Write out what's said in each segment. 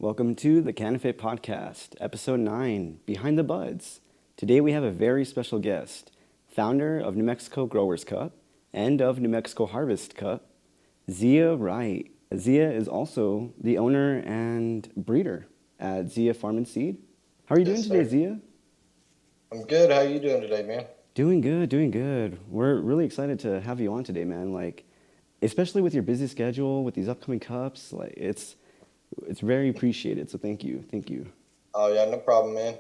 Welcome to the CannaFit Podcast, Episode 9, Behind the Buds. Today we have a very special guest, founder of New Mexico Growers Cup and of New Mexico Harvest Cup, Zia Wright. Zia is also the owner and breeder at Zia Farm and Seed. How are you doing Yes, today, sir. Zia? I'm good. How you doing today, man? Doing good, doing good. We're really excited to have you on today, man. Especially with your busy schedule, with these upcoming cups, it's very appreciated. So thank you, thank you. Oh yeah, no problem, man.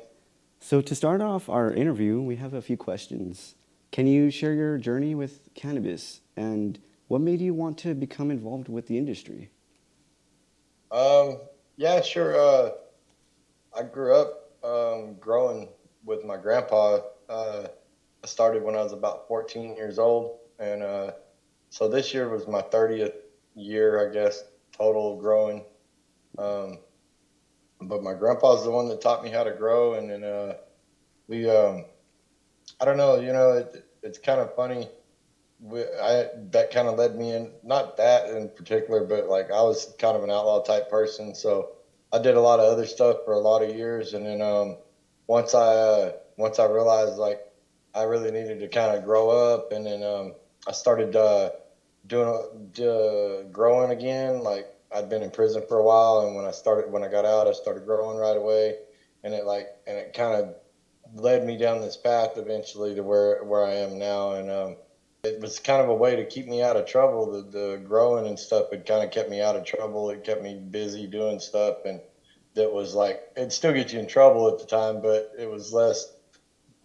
So to start off our interview, we have a few questions. Can you share your journey with cannabis and what made you want to become involved with the industry? Um, yeah, sure. I grew up growing with my grandpa. I started when I was about 14 years old, and so this year was my 30th year, I guess, total growing. Um, but my grandpa's the one that taught me how to grow, and then we, I don't know, it's kind of funny. That kind of led me in, not that in particular, but like I was kind of an outlaw type person, so I did a lot of other stuff for a lot of years, and then once I realized like I really needed to kind of grow up, and then I started growing again. Like I'd been in prison for a while, and when I got out, I started growing right away, and it kind of led me down this path eventually to where I am now, and it was kind of a way to keep me out of trouble. The growing and stuff had kind of kept me out of trouble. It kept me busy doing stuff, and that was like it still gets you in trouble at the time, but it was less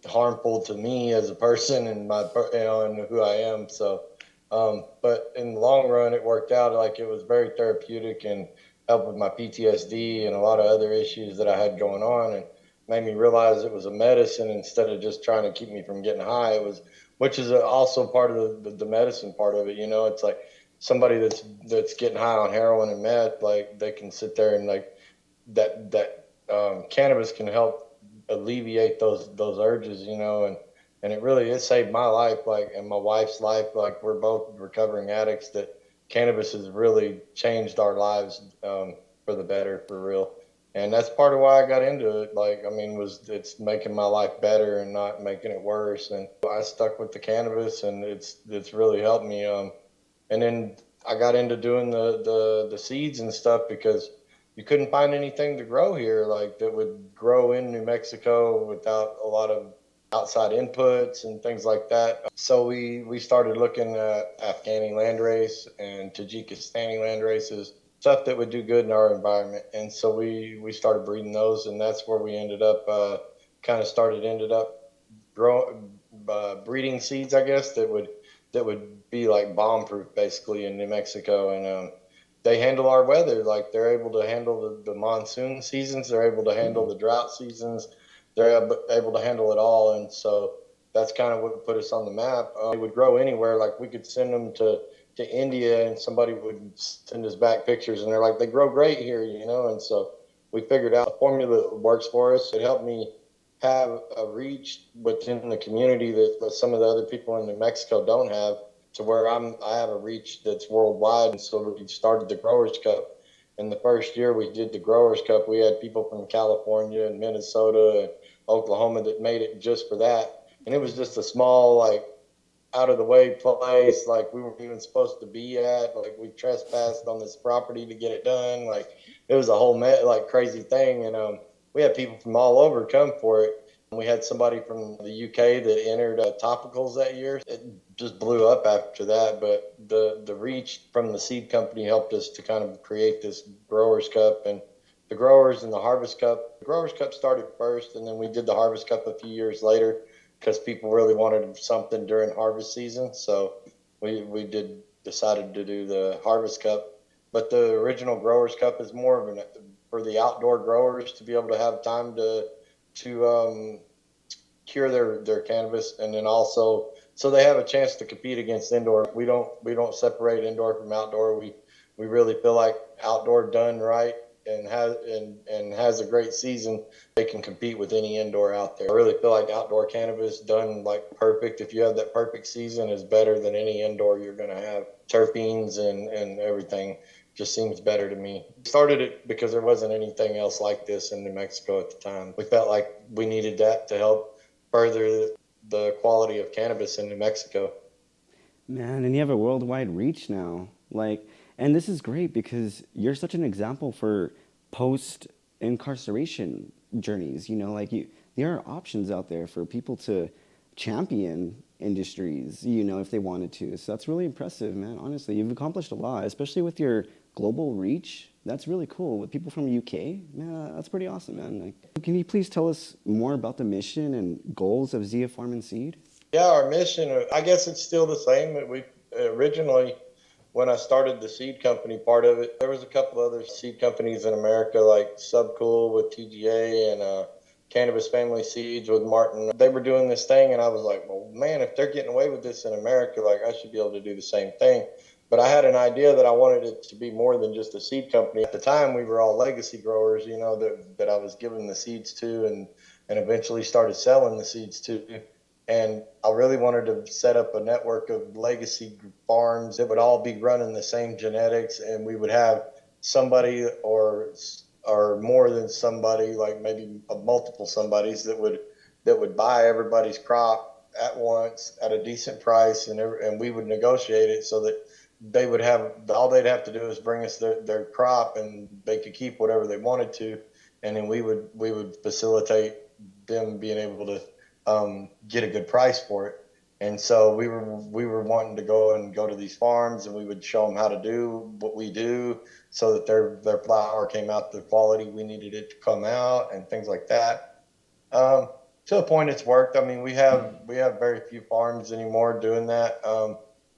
harmful to me as a person and and who I am. So, but in the long run, it worked out. Like it was very therapeutic and helped with my PTSD and a lot of other issues that I had going on, and made me realize it was a medicine instead of just trying to keep me from getting high. It was, which is also part of the medicine part of it. It's like somebody that's getting high on heroin and meth, like they can sit there and like that cannabis can help alleviate those urges, and it saved my life, like, and my wife's life. Like we're both recovering addicts. That cannabis has really changed our lives for the better, for real. And that's part of why I got into it. Like, I mean, was it's making my life better and not making it worse. And I stuck with the cannabis, and it's really helped me. And then I got into doing the seeds and stuff because you couldn't find anything to grow here like that would grow in New Mexico without a lot of outside inputs and things like that. So we started looking at Afghani landrace and Tajikistani land races, stuff that would do good in our environment. And so we started breeding those, and that's where we ended up breeding seeds, I guess, that would be like bomb proof basically in New Mexico. And they handle our weather. Like they're able to handle the monsoon seasons. They're able to handle the drought seasons. Able to handle it all. And so that's kind of what put us on the map. They would grow anywhere. Like we could send them to India, and somebody would send us back pictures, and they're like, they grow great here. And so we figured out a formula that works for us. It helped me have a reach within the community that some of the other people in New Mexico don't have, to where I have a reach that's worldwide. And so we started the Growers Cup. And the first year we did the Growers Cup, we had people from California and Minnesota and Oklahoma that made it just for that. And it was just a small, like, out of the way place, like we weren't even supposed to be at. Like we trespassed on this property to get it done. Like it was a whole like crazy thing, and we had people from all over come for it. We had somebody from the UK that entered topicals that year. It just blew up after that. But the reach from the seed company helped us to kind of create this Growers Cup, and the Growers and the Harvest Cup. The Growers Cup started first, and then we did the Harvest Cup a few years later because people really wanted something during harvest season. So we decided to do the Harvest Cup. But the original Growers Cup is more of for the outdoor growers to be able to have time to cure their cannabis, and then also so they have a chance to compete against indoor. We don't separate indoor from outdoor. We really feel like outdoor done right and has a great season, they can compete with any indoor out there. I really feel like outdoor cannabis done like perfect, if you have that perfect season, is better than any indoor you're going to have. Terpenes and everything. just seems better to me. We started it because there wasn't anything else like this in New Mexico at the time. We felt like we needed that to help further the quality of cannabis in New Mexico. Man, and you have a worldwide reach now. And this is great because you're such an example for post incarceration journeys. There are options out there for people to champion industries, if they wanted to. So that's really impressive, man. Honestly, you've accomplished a lot, especially with your global reach. That's really cool. With people from the UK, man, that's pretty awesome, man. Can you please tell us more about the mission and goals of Zia Farm and Seed? Yeah, our mission, I guess it's still the same. That we originally, when I started the seed company part of it, there was a couple other seed companies in America like Subcool with TGA and Cannabis Family Seeds with Martin. They were doing this thing, and I was like, well, man, if they're getting away with this in America, like I should be able to do the same thing. But I had an idea that I wanted it to be more than just a seed company. At the time, we were all legacy growers, that I was giving the seeds to and eventually started selling the seeds to. And I really wanted to set up a network of legacy farms that would all be running the same genetics, and we would have somebody or more than somebody, like maybe multiple somebodies that would buy everybody's crop at once at a decent price, and we would negotiate it so that they would have all they'd have to do is bring us their crop, and they could keep whatever they wanted to, and then we would facilitate them being able to get a good price for it. And so we were wanting to go to these farms, and we would show them how to do what we do so that their flower came out the quality we needed it to come out and things like that. To a point, it's worked. I mean, we have very few farms anymore doing that.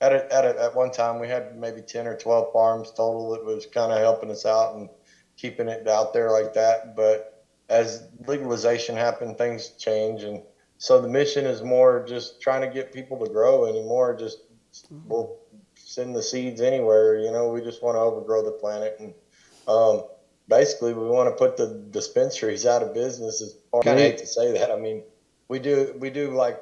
At one time, we had maybe 10 or 12 farms total that was kind of helping us out and keeping it out there like that. But as legalization happened, things change, and so the mission is more just trying to get people to grow anymore. Just we'll send the seeds anywhere. We just want to overgrow the planet, and basically we want to put the dispensaries out of business. I kind of hate to say that. I mean, we do like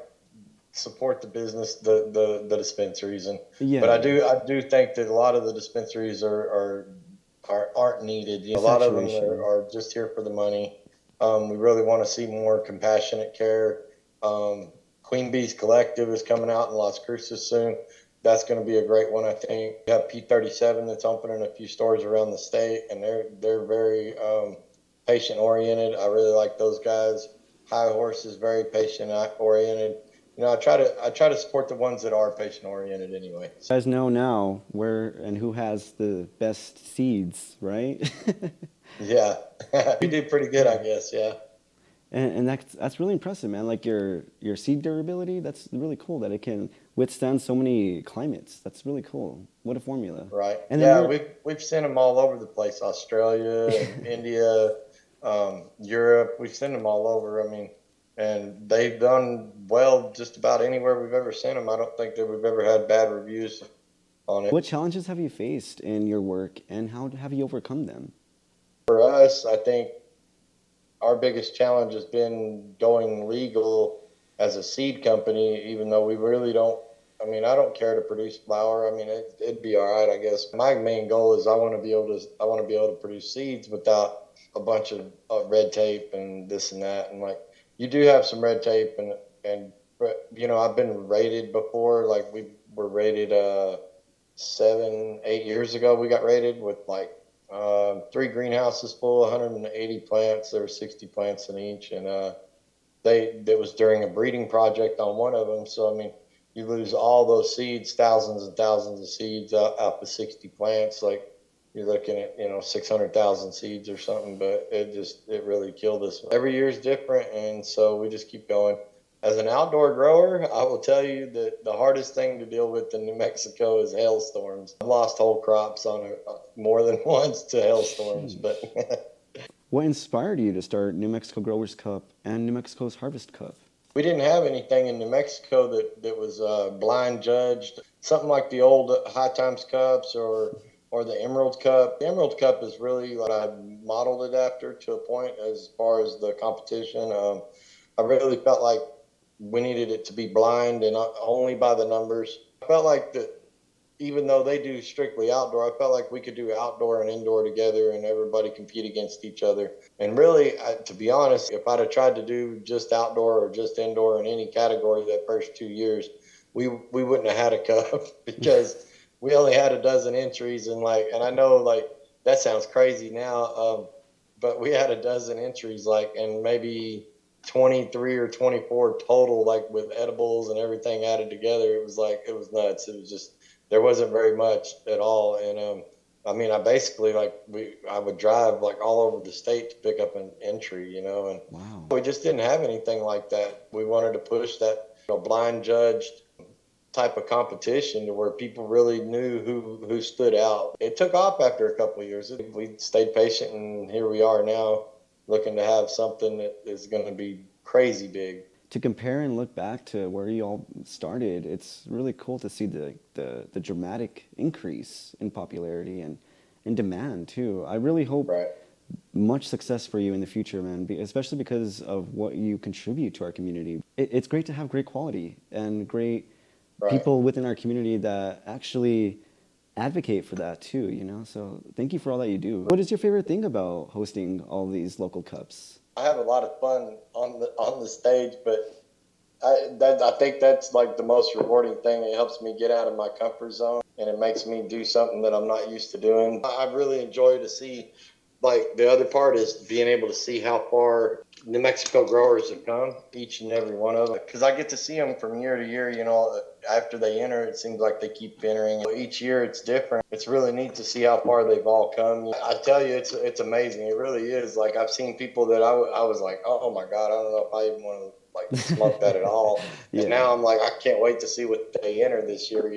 support the business, the dispensaries, but I do think that a lot of the dispensaries aren't needed. A lot of them are just here for the money. We really want to see more compassionate care. Queen Bee's Collective is coming out in Las Cruces soon. That's going to be a great one, I think. We have P37 that's opening a few stores around the state, and they're very patient oriented. I really like those guys. High Horse is very patient oriented. I try to support the ones that are patient oriented anyway. You guys know now where and who has the best seeds, right? Yeah, we do pretty good, I guess. Yeah. And that's really impressive, man. Like your seed durability, that's really cool that it can withstand so many climates. That's really cool. What a formula. Right. And we've sent them all over the place, Australia and India, Europe. We've sent them all over. I mean, and they've done well just about anywhere we've ever sent them. I don't think that we've ever had bad reviews on it. What challenges have you faced in your work, and how have you overcome them? For us, I think our biggest challenge has been going legal as a seed company, even though we really don't. I mean, I don't care to produce flower. I mean, it'd be all right, I guess. My main goal is I want to be able to produce seeds without a bunch of red tape and this and that. And like, you do have some red tape, and I've been rated before. Like we were rated 7-8 years ago. We got rated with like 3 greenhouses full, 180 plants. There were 60 plants in each, and that was during a breeding project on one of them. So I mean, you lose all those seeds, thousands and thousands of seeds out of 60 plants. Like you're looking at 600,000 seeds or something. But it really killed us. Every year is different, and so we just keep going. As an outdoor grower, I will tell you that the hardest thing to deal with in New Mexico is hailstorms. I've lost whole crops on more than once to hailstorms. But what inspired you to start New Mexico Growers Cup and New Mexico's Harvest Cup? We didn't have anything in New Mexico that was blind judged. Something like the old High Times Cups or the Emerald Cup. The Emerald Cup is really what I modeled it after to a point as far as the competition. I really felt like we needed it to be blind and not only by the numbers. I felt like that even though they do strictly outdoor, I felt like we could do outdoor and indoor together and everybody compete against each other. And really, to be honest, if I'd have tried to do just outdoor or just indoor in any category that first 2 years, we wouldn't have had a cup because we only had a dozen entries. And I know like that sounds crazy now, but we had a dozen entries, like, and maybe 23 or 24 total, like with edibles and everything added together. It was like, it was nuts. It was just, there wasn't very much at all. And I mean, I basically like I would drive like all over the state to pick up an entry, and Wow. we just didn't have anything like that. We wanted to push that blind judged type of competition to where people really knew who stood out. It took off after a couple of years. We stayed patient, and here we are now, looking to have something that is going to be crazy big. To compare and look back to where you all started, it's really cool to see the dramatic increase in popularity and in demand too. I really hope Right. much success for you in the future, man, especially because of what you contribute to our community. It's great to have great quality and great Right. people within our community that actually advocate for that too. So thank you for all that you do. What is your favorite thing about hosting all these local cups? I have a lot of fun on the stage, but I think that's like the most rewarding thing. It helps me get out of my comfort zone, and it makes me do something that I'm not used to doing. I really enjoy to see, like, the other part is being able to see how far New Mexico growers have come, each and every one of them, because I get to see them from year to year. After they enter, it seems like they keep entering. Each year it's different. It's really neat to see how far they've all come. I tell you, it's amazing. It really is. Like, I've seen people that I was like, oh my God, I don't know if I even want to like smoke that at all. And Yeah. now I'm like, I can't wait to see what they enter this year,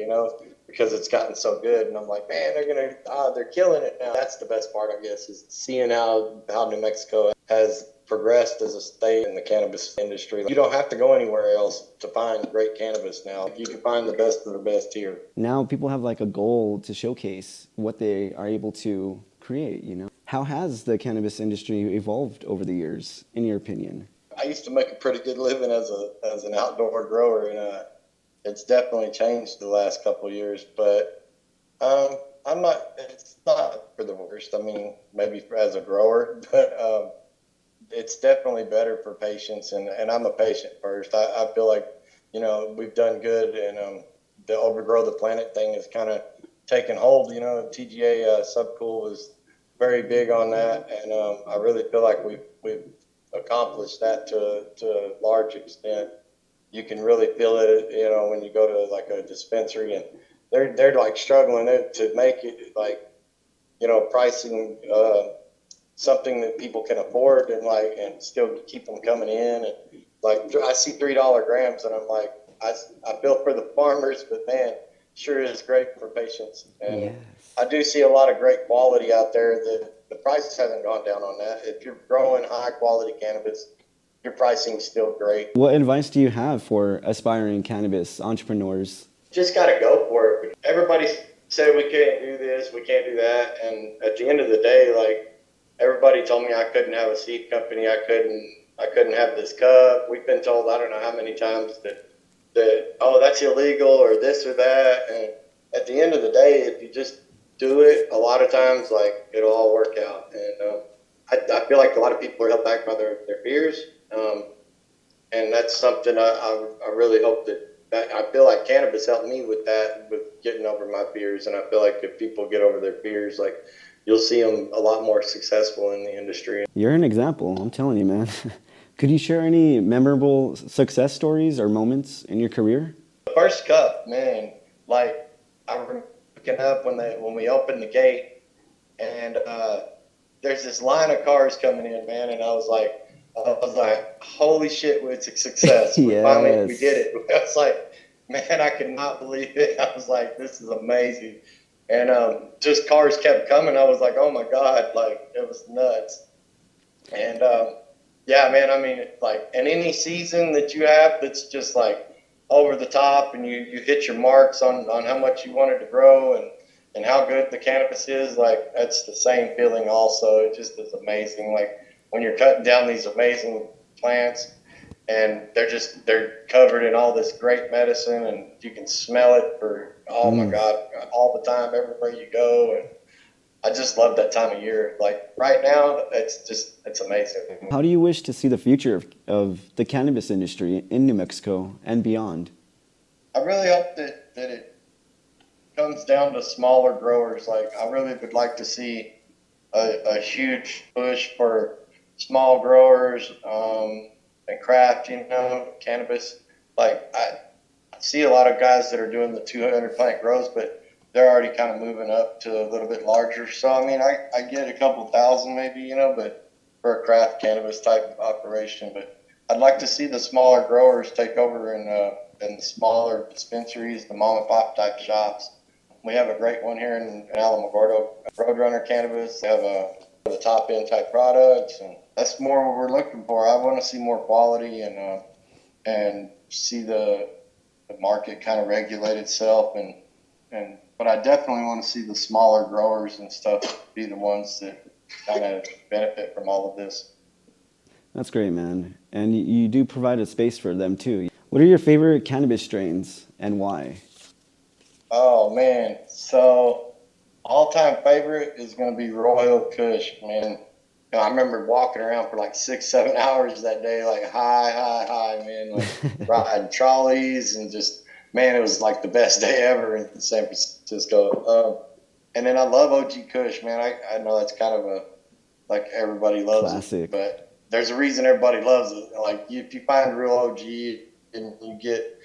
because it's gotten so good. And I'm like, man, they're killing it now. That's the best part, I guess, is seeing how New Mexico has progressed as a state in the cannabis industry. You don't have to go anywhere else to find great cannabis now. You can find the best of the best here. Now people have like a goal to showcase what they are able to create. How has the cannabis industry evolved over the years, in your opinion? I used to make a pretty good living as an outdoor grower, and it's definitely changed the last couple of years. But I'm not. It's not for the worst. I mean, maybe as a grower, but it's definitely better for patients, and I'm a patient first. I feel like we've done good, and the overgrow the planet thing has kind of taken hold. TGA Subcool was very big on that, and I really feel like we've accomplished that to a large extent. You can really feel it, when you go to like a dispensary, and they're like struggling to make it like pricing something that people can afford, and still keep them coming in. And like, I see $3 grams, and I'm like, I feel for the farmers, but man, sure is great for patients. And Yes. I do see a lot of great quality out there. The price hasn't gone down on that. If you're growing high quality cannabis, your pricing's still great. What advice do you have for aspiring cannabis entrepreneurs? Just got to go for it. Everybody said we can't do this, we can't do that, and at the end of the day, like, everybody told me I couldn't have a seed company, I couldn't have this cup. We've been told I don't know how many times that oh, that's illegal or this or that. And at the end of the day, if you just do it, a lot of times like it'll all work out. And I feel like a lot of people are held back by their fears, and that's something I really hope that I feel like cannabis helped me with that, with getting over my fears. And I feel like if people get over their fears, like, you'll see them a lot more successful in the industry. You're an example, I'm telling you, man. Could you share any memorable success stories or moments in your career? The first cup, man, like, I remember picking up when we opened the gate, and there's this line of cars coming in, man, and I was like, holy shit, it's a success. We Yes. did it. I was like, man, I could not believe it. I was like, this is amazing. And just cars kept coming. I was like, oh my God, like, it was nuts. And yeah, man, I mean, like, in any season that you have that's just like over the top, and you hit your marks on how much you wanted to grow, and how good the cannabis is, like, that's the same feeling also. It just is amazing. Like, when you're cutting down these amazing plants, and they're covered in all this great medicine, and you can smell it for, oh my Mm. God, all the time, everywhere you go. And I just love that time of year. Like right now, it's amazing. How do you wish to see the future of the cannabis industry in New Mexico and beyond? I really hope that it comes down to smaller growers. Like I really would like to see a huge push for small growers, and craft, cannabis. Like I see a lot of guys that are doing the 200 plant grows, but they're already kind of moving up to a little bit larger. So, I mean, I get a couple thousand maybe, but for a craft cannabis type of operation. But I'd like to see the smaller growers take over in the smaller dispensaries, the mom and pop type shops. We have a great one here in Alamogordo, Roadrunner Cannabis. They have the top end type products, and that's more what we're looking for. I want to see more quality and see the market kind of regulate itself, and but I definitely want to see the smaller growers and stuff be the ones that kind of benefit from all of this. That's great, man. And you do provide a space for them too. What are your favorite cannabis strains and why? Oh man, so all-time favorite is going to be Royal Kush, man. I remember walking around for like 6-7 hours that day, like high, man, like riding trolleys and just, man, it was like the best day ever in San Francisco. And then I love OG Kush, man. I know that's kind of like everybody loves Classic. it, but there's a reason everybody loves it. Like if you find real OG and you get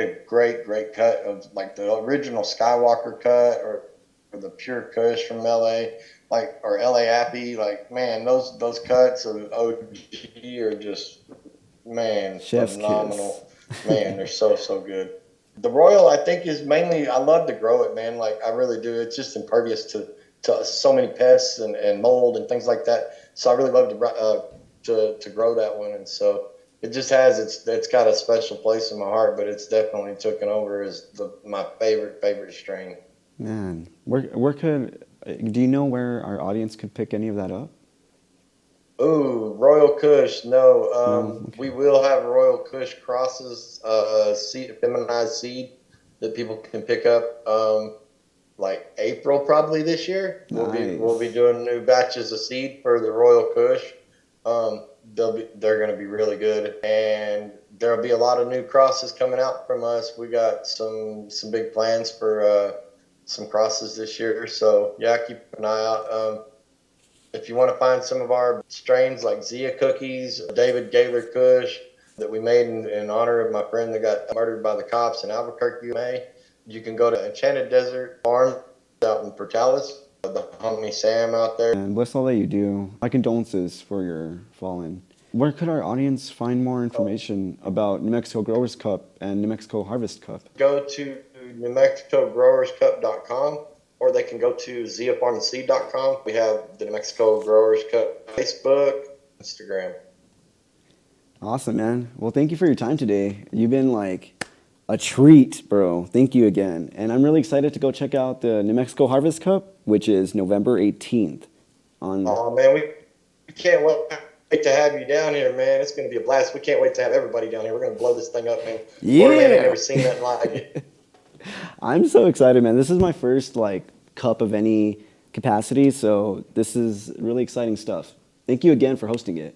a great cut of like the original Skywalker cut or the pure Kush from LA, like, or LA Appy, like, man, those cuts of OG are just, man, Chef's phenomenal. kiss. Man, they're so good. The Royal, I think, is mainly, I love to grow it, man. Like, I really do. It's just impervious to so many pests and mold and things like that. So I really love to grow that one. And so it just has, it's got a special place in my heart, but it's definitely taken over as my favorite strain. Man, where could, do you know where our audience could pick any of that up? Ooh, Royal Kush. No, No? Okay. we will have Royal Kush crosses, feminized seed that people can pick up. Like April probably this year. We'll be Nice. doing new batches of seed for the Royal Kush. They're going to be really good, and there'll be a lot of new crosses coming out from us. We got some big plans for some crosses this year. So yeah, keep an eye out. If you want to find some of our strains like Zia Cookies, David Gaylor Kush that we made in honor of my friend that got murdered by the cops in Albuquerque, May, you can go to Enchanted Desert Farm out in Portales. The homie Sam out there. And bless all that you do. My condolences for your fallen. Where could our audience find more information about New Mexico Growers Cup and New Mexico Harvest Cup? Go to NewMexicoGrowersCup.com, or they can go to ZiaFarmandSeed.com. We have the New Mexico Growers Cup Facebook, Instagram. Awesome, man. Well, thank you for your time today. You've been like a treat, bro. Thank you again. And I'm really excited to go check out the New Mexico Harvest Cup, which is November 18th. Oh, man, we can't wait to have you down here, man. It's going to be a blast. We can't wait to have everybody down here. We're going to blow this thing up, man. Yeah. Man, I've never seen nothing like it. I'm so excited, man. This is my first like cup of any capacity, so this is really exciting stuff. Thank you again for hosting it.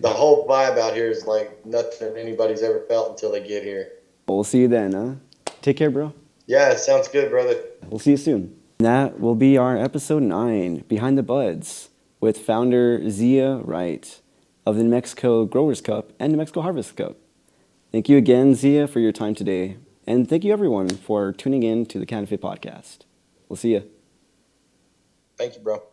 The whole vibe out here is like nothing anybody's ever felt until they get here. We'll see you then, huh? Take care, bro. Yeah, sounds good, brother. We'll see you soon. That will be our episode 9, Behind the Buds, with founder Zia Wright of the New Mexico Growers Cup and New Mexico Harvest Cup. Thank you again, Zia, for your time today. And thank you, everyone, for tuning in to the CannaFit Podcast. We'll see you. Thank you, bro.